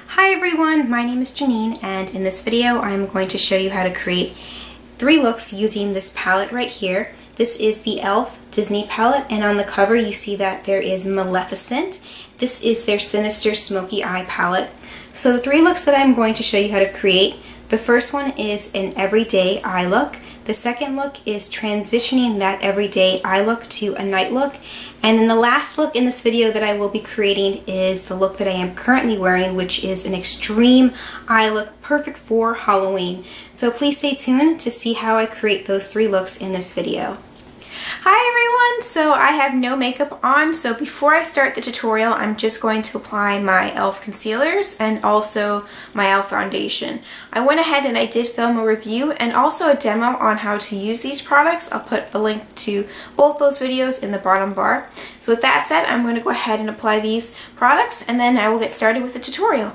Hi everyone, my name is Janine, and in this video I'm going to show you how to create 3 looks using this palette right here. This is the e.l.f. Disney palette, and on the cover you see that there is Maleficent. This is their Sinister Smoky Eye palette. So the 3 looks that I'm going to show you how to create, the first one is an everyday eye look. The second look is transitioning that everyday eye look to a night look. And then the last look in this video that I will be creating is the look that I am currently wearing, which is an extreme eye look, perfect for Halloween. So please stay tuned to see how I create those 3 looks in this video. Hi everyone! So I have no makeup on, so before I start the tutorial I'm just going to apply my e.l.f. concealers and also my e.l.f. foundation. I went ahead and I did film a review and also a demo on how to use these products. I'll put a link to both those videos in the bottom bar. So with that said, I'm going to go ahead and apply these products and then I will get started with the tutorial.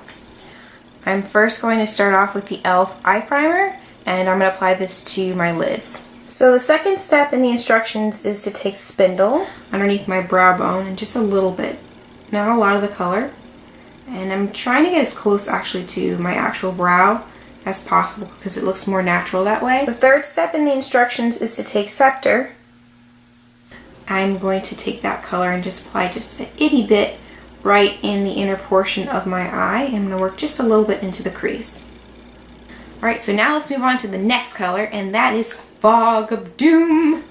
I'm first going to start off with the e.l.f. eye primer, and I'm going to apply this to my lids. So the second step in the instructions is to take spindle underneath my brow bone and just a little bit, not a lot of the color, and I'm trying to get as close actually to my actual brow as possible because it looks more natural that way. The third step in the instructions is to take Scepter. I'm going to take that color and just apply just a itty bit right in the inner portion of my eye. I'm going to work just a little bit into the crease. Alright, so now let's move on to the next color, and that is Fog of Doom.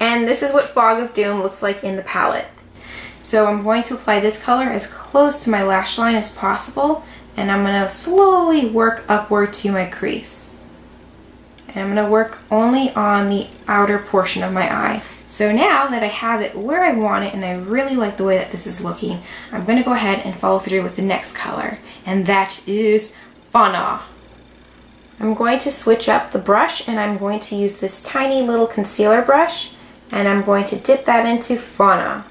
And this is what Fog of Doom looks like in the palette. So I'm going to apply this color as close to my lash line as possible, and I'm going to slowly work upward to my crease. And I'm going to work only on the outer portion of my eye. So now that I have it where I want it and I really like the way that this is looking, I'm going to go ahead and follow through with the next color, and that is Fauna. I'm going to switch up the brush and I'm going to use this tiny little concealer brush, and I'm going to dip that into Fauna.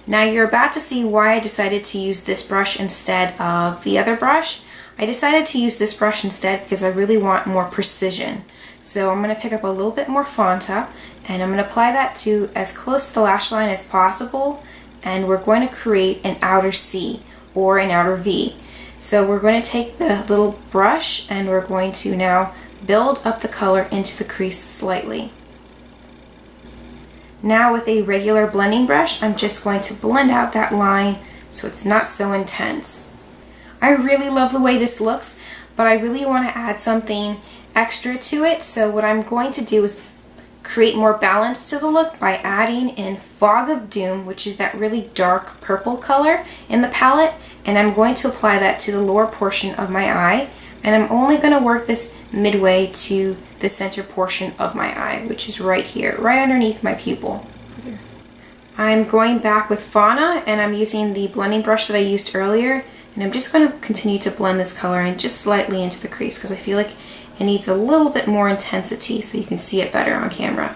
Now you're about to see why I decided to use this brush instead of the other brush. I decided to use this brush instead because I really want more precision. So I'm going to pick up a little bit more Fanta and I'm going to apply that to as close to the lash line as possible, and we're going to create an outer C or an outer V. So we're going to take the little brush and we're going to now build up the color into the crease slightly. Now with a regular blending brush, I'm just going to blend out that line so it's not so intense. I really love the way this looks, but I really want to add something extra to it, so what I'm going to do is create more balance to the look by adding in Fog of Doom, which is that really dark purple color in the palette, and I'm going to apply that to the lower portion of my eye, and I'm only going to work this midway to the center portion of my eye, which is right here, right underneath my pupil. I'm going back with Fauna and I'm using the blending brush that I used earlier, and I'm just going to continue to blend this color in just slightly into the crease because I feel like it needs a little bit more intensity so you can see it better on camera.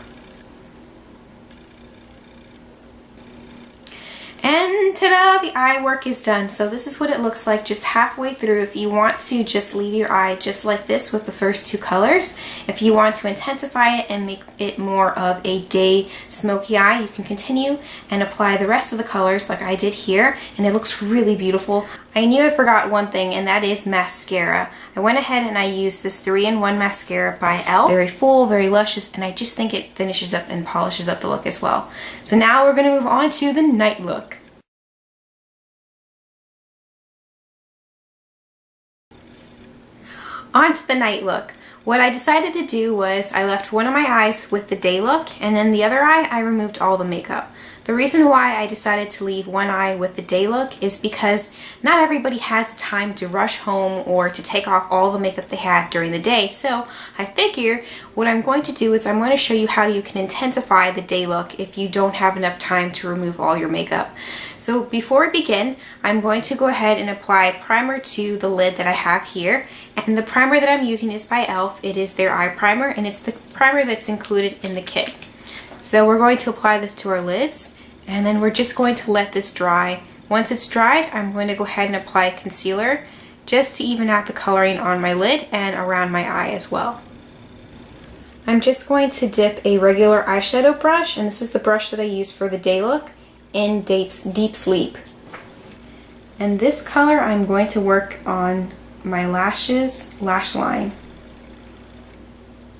And ta-da! The eye work is done. So this is what it looks like just halfway through. If you want to just leave your eye just like this with the first 2 colors, if you want to intensify it and make it more of a day smoky eye, you can continue and apply the rest of the colors like I did here, and it looks really beautiful. I knew I forgot one thing, and that is mascara. I went ahead and I used this 3-in-1 mascara by e.l.f. Very full, very luscious, and I just think it finishes up and polishes up the look as well. So now we're going to move on to the night look. On to the night look. What I decided to do was I left one of my eyes with the day look, and then the other eye I removed all the makeup. The reason why I decided to leave one eye with the day look is because not everybody has time to rush home or to take off all the makeup they had during the day. So I figure what I'm going to do is I'm going to show you how you can intensify the day look if you don't have enough time to remove all your makeup. So before we begin, I'm going to go ahead and apply primer to the lid that I have here. And the primer that I'm using is by e.l.f. It is their eye primer, and it's the primer that's included in the kit. So we're going to apply this to our lids, and then we're just going to let this dry. Once it's dried, I'm going to go ahead and apply concealer just to even out the coloring on my lid and around my eye as well. I'm just going to dip a regular eyeshadow brush, and this is the brush that I use for the day look, in Deep Sleep. And this color I'm going to work on my lashes, lash line,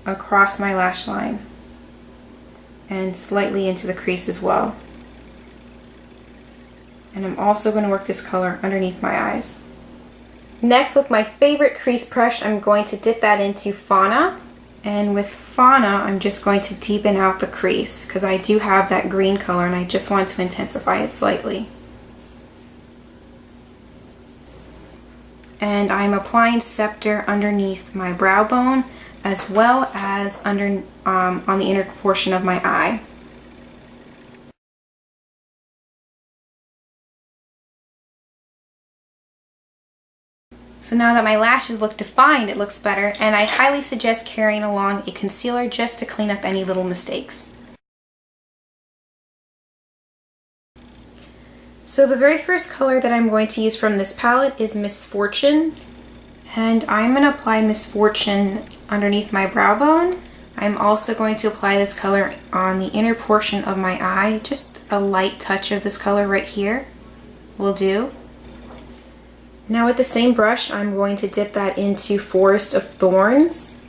across my lash line, and slightly into the crease as well. And I'm also going to work this color underneath my eyes. Next, with my favorite crease brush, I'm going to dip that into Fauna. And with Fauna, I'm just going to deepen out the crease because I do have that green color and I just want to intensify it slightly. And I'm applying Scepter underneath my brow bone as well as under on the inner portion of my eye. So now that my lashes look defined, it looks better, and I highly suggest carrying along a concealer just to clean up any little mistakes. So the very first color that I'm going to use from this palette is Misfortune, and I'm going to apply Misfortune underneath my brow bone. I'm also going to apply this color on the inner portion of my eye. Just a light touch of this color right here will do. Now with the same brush, I'm going to dip that into Forest of Thorns.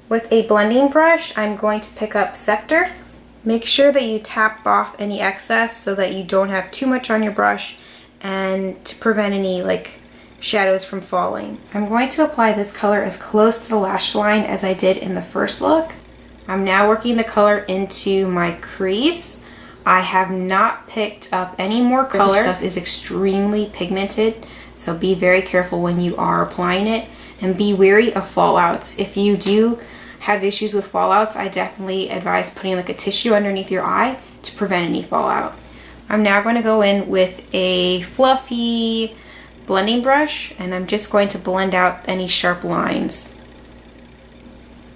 With a blending brush, I'm going to pick up Scepter. Make sure that you tap off any excess so that you don't have too much on your brush and to prevent any shadows from falling. I'm going to apply this color as close to the lash line as I did in the first look. I'm now working the color into my crease. I have not picked up any more color. This stuff is extremely pigmented, so be very careful when you are applying it and be wary of fallouts. If you do have issues with fallouts, I definitely advise putting a tissue underneath your eye to prevent any fallout. I'm now going to go in with a fluffy blending brush and I'm just going to blend out any sharp lines.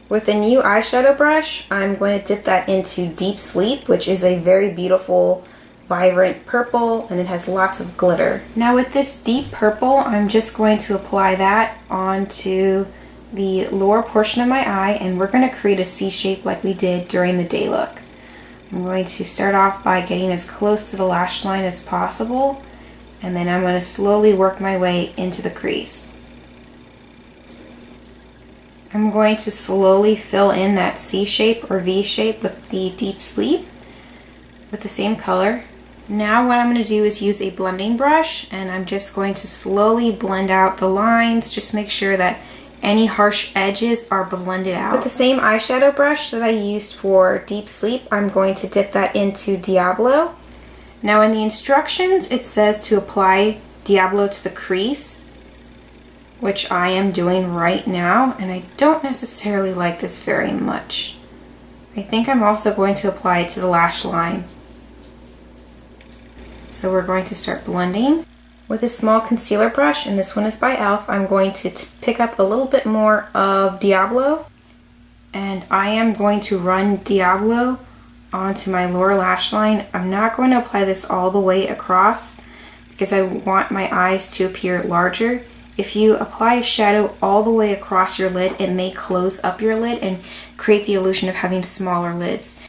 With a new eyeshadow brush, I'm going to dip that into Deep Sleep, which is a very beautiful, vibrant purple, and it has lots of glitter. Now with this deep purple, I'm just going to apply that onto the lower portion of my eye, and we're going to create a C shape like we did during the day look. I'm going to start off by getting as close to the lash line as possible, and then I'm going to slowly work my way into the crease. I'm going to slowly fill in that C shape or V shape with the Deep Sleep with the same color. Now what I'm going to do is use a blending brush and I'm just going to slowly blend out the lines. Just make sure that any harsh edges are blended out. With the same eyeshadow brush that I used for Deep Sleep, I'm going to dip that into Diablo. Now in the instructions it says to apply Diablo to the crease, which I am doing right now, and I don't necessarily like this very much. I think I'm also going to apply it to the lash line. So we're going to start blending. With a small concealer brush, and this one is by e.l.f., I'm going to pick up a little bit more of Diablo, and I am going to run Diablo onto my lower lash line. I'm not going to apply this all the way across because I want my eyes to appear larger. If you apply a shadow all the way across your lid, it may close up your lid and create the illusion of having smaller lids.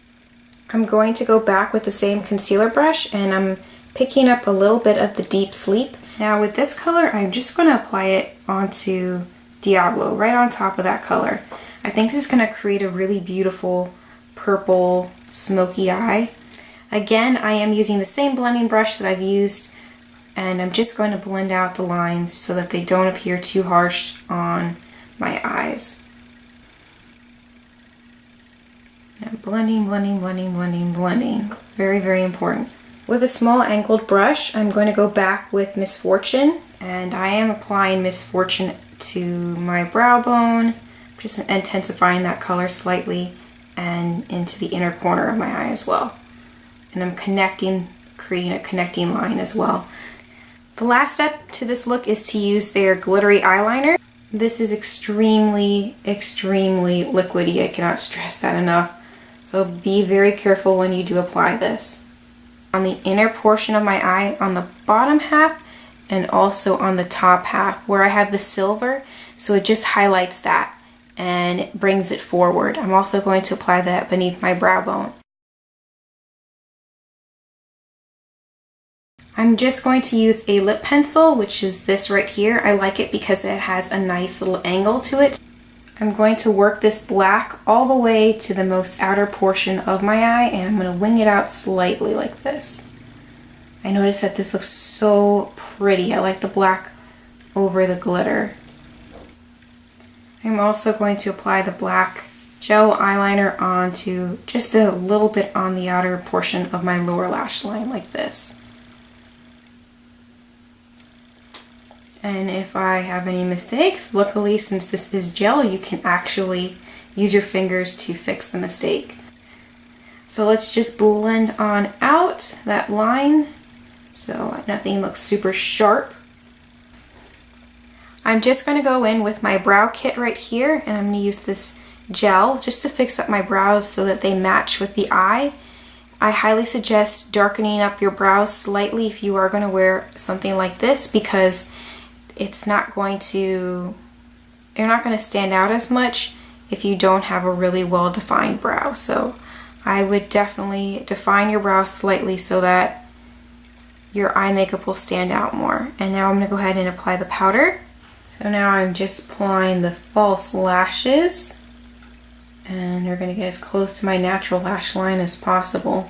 I'm going to go back with the same concealer brush and I'm picking up a little bit of the Deep Sleep. Now with this color, I'm just going to apply it onto Diablo, right on top of that color. I think this is going to create a really beautiful purple smoky eye. Again, I am using the same blending brush that I've used, and I'm just going to blend out the lines so that they don't appear too harsh on my eyes. Now blending, blending, blending, blending, blending. Very, very important. With a small angled brush, I'm going to go back with Misfortune, and I am applying Misfortune to my brow bone, just intensifying that color slightly and into the inner corner of my eye as well. And I'm creating a connecting line as well. The last step to this look is to use their glittery eyeliner. This is extremely, extremely liquidy. I cannot stress that enough. So be very careful when you do apply this. On the inner portion of my eye, on the bottom half, and also on the top half where I have the silver, so it just highlights that and it brings it forward. I'm also going to apply that beneath my brow bone. I'm just going to use a lip pencil, which is this right here. I like it because it has a nice little angle to it. I'm going to work this black all the way to the most outer portion of my eye, and I'm going to wing it out slightly like this. I noticed that this looks so pretty. I like the black over the glitter. I'm also going to apply the black gel eyeliner onto just a little bit on the outer portion of my lower lash line like this. And if I have any mistakes, luckily since this is gel, you can actually use your fingers to fix the mistake. So let's just blend on out that line so nothing looks super sharp. I'm just going to go in with my brow kit right here, and I'm going to use this gel just to fix up my brows so that they match with the eye. I highly suggest darkening up your brows slightly if you are going to wear something like this, because it's not going to, they're not going to stand out as much if you don't have a really well defined brow. So I would definitely define your brow slightly so that your eye makeup will stand out more. And now I'm going to go ahead and apply the powder. So now I'm just applying the false lashes, and they're going to get as close to my natural lash line as possible.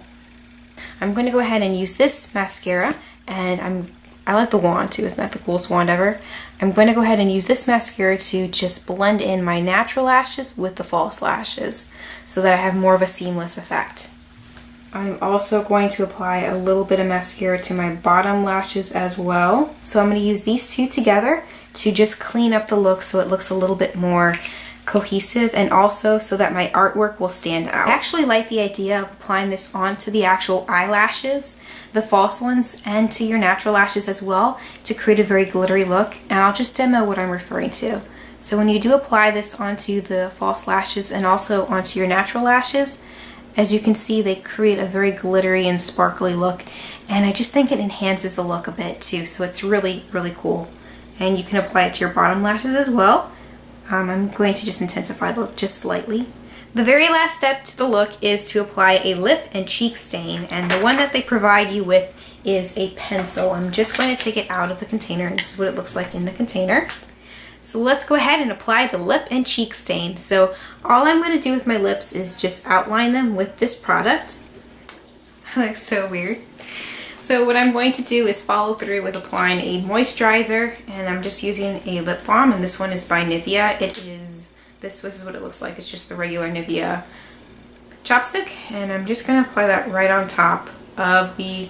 I'm going to go ahead and use this mascara, and I like the wand too, isn't that the coolest wand ever? I'm going to go ahead and use this mascara to just blend in my natural lashes with the false lashes so that I have more of a seamless effect. I'm also going to apply a little bit of mascara to my bottom lashes as well. So I'm going to use these two together to just clean up the look so it looks a little bit more cohesive, and also so that my artwork will stand out. I actually like the idea of applying this onto the actual eyelashes, the false ones, and to your natural lashes as well to create a very glittery look, and I'll just demo what I'm referring to. So when you do apply this onto the false lashes and also onto your natural lashes, as you can see, they create a very glittery and sparkly look, and I just think it enhances the look a bit too, so it's really, really cool. And you can apply it to your bottom lashes as well. I'm going to just intensify the look just slightly. The very last step to the look is to apply a lip and cheek stain, and the one that they provide you with is a pencil. I'm just going to take it out of the container, and this is what it looks like in the container. So let's go ahead and apply the lip and cheek stain. So all I'm going to do with my lips is just outline them with this product. That looks so weird. So what I'm going to do is follow through with applying a moisturizer, and I'm just using a lip balm, and this one is by Nivea. This is what it looks like. It's just the regular Nivea chapstick, and I'm just going to apply that right on top of the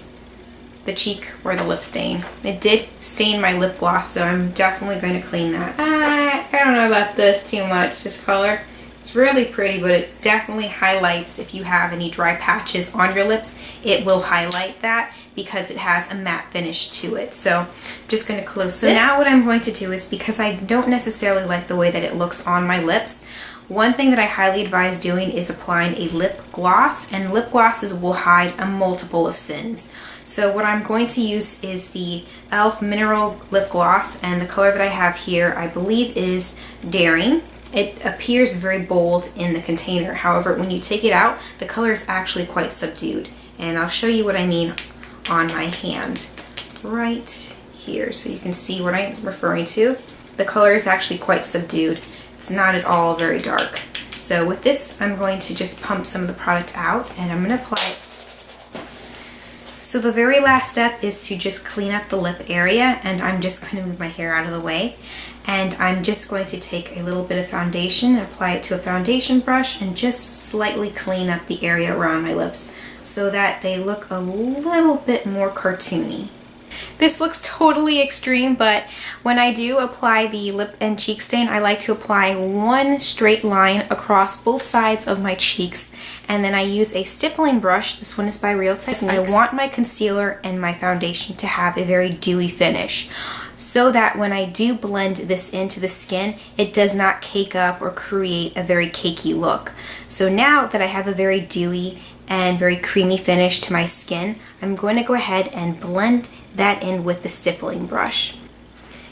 cheek where the lip stain. It did stain my lip gloss, so I'm definitely going to clean that. I don't know about this too much, this color. It's really pretty, but it definitely highlights if you have any dry patches on your lips. It will highlight that because it has a matte finish to it. So I'm just going to close this. So now what I'm going to do is, because I don't necessarily like the way that it looks on my lips, one thing that I highly advise doing is applying a lip gloss, and lip glosses will hide a multiple of sins. So what I'm going to use is the e.l.f. Mineral Lip Gloss, and the color that I have here I believe is Daring. It appears very bold in the container. However, when you take it out, the color is actually quite subdued. And I'll show you what I mean on my hand right here so you can see what I'm referring to. The color is actually quite subdued. It's not at all very dark. So with this, I'm going to just pump some of the product out, and I'm going to apply it. So the very last step is to just clean up the lip area, and I'm just going to move my hair out of the way. And I'm just going to take a little bit of foundation and apply it to a foundation brush and just slightly clean up the area around my lips so that they look a little bit more cartoony. This looks totally extreme, but when I do apply the lip and cheek stain, I like to apply one straight line across both sides of my cheeks, and then I use a stippling brush. This one is by Real Techniques. I want my concealer and my foundation to have a very dewy finish, so that when I do blend this into the skin, it does not cake up or create a very cakey look. So now that I have a very dewy and very creamy finish to my skin, I'm going to go ahead and blend that in with the stippling brush.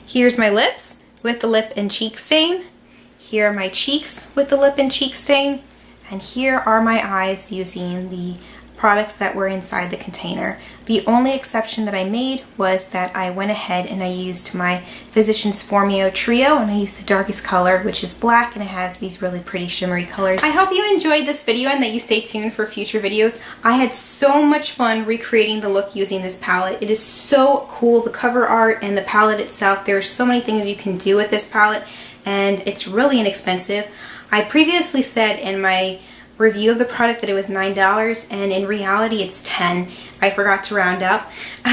Here's my lips with the lip and cheek stain. Here are my cheeks with the lip and cheek stain. And here are my eyes using the products that were inside the container. The only exception that I made was that I went ahead and I used my Physicians Formula Trio, and I used the darkest color, which is black, and it has these really pretty shimmery colors. I hope you enjoyed this video and that you stay tuned for future videos. I had so much fun recreating the look using this palette. It is so cool, the cover art and the palette itself. There are so many things you can do with this palette, and it's really inexpensive. I previously said in my review of the product that it was $9, and in reality it's $10. I forgot to round up.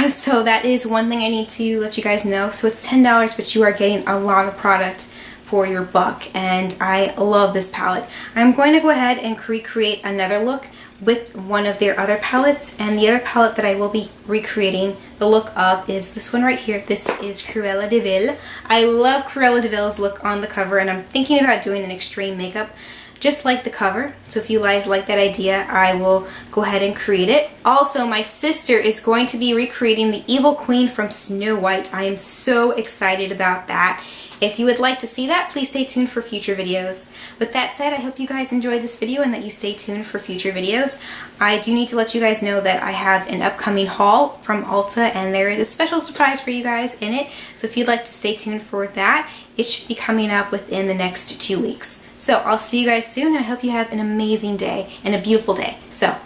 So that is one thing I need to let you guys know. So it's $10, but you are getting a lot of product for your buck, and I love this palette. I'm going to go ahead and recreate another look with one of their other palettes, and the other palette that I will be recreating the look of is this one right here. This is Cruella de Vil. I love Cruella de Vil's look on the cover, and I'm thinking about doing an extreme makeup just like the cover. So if you guys like that idea, I will go ahead and create it. Also, my sister is going to be recreating the Evil Queen from Snow White. I am so excited about that. If you would like to see that, please stay tuned for future videos. With that said, I hope you guys enjoyed this video and that you stay tuned for future videos. I do need to let you guys know that I have an upcoming haul from Ulta, and there is a special surprise for you guys in it. So if you'd like to stay tuned for that, it should be coming up within the next 2 weeks. So I'll see you guys soon, and I hope you have an amazing day and a beautiful day. So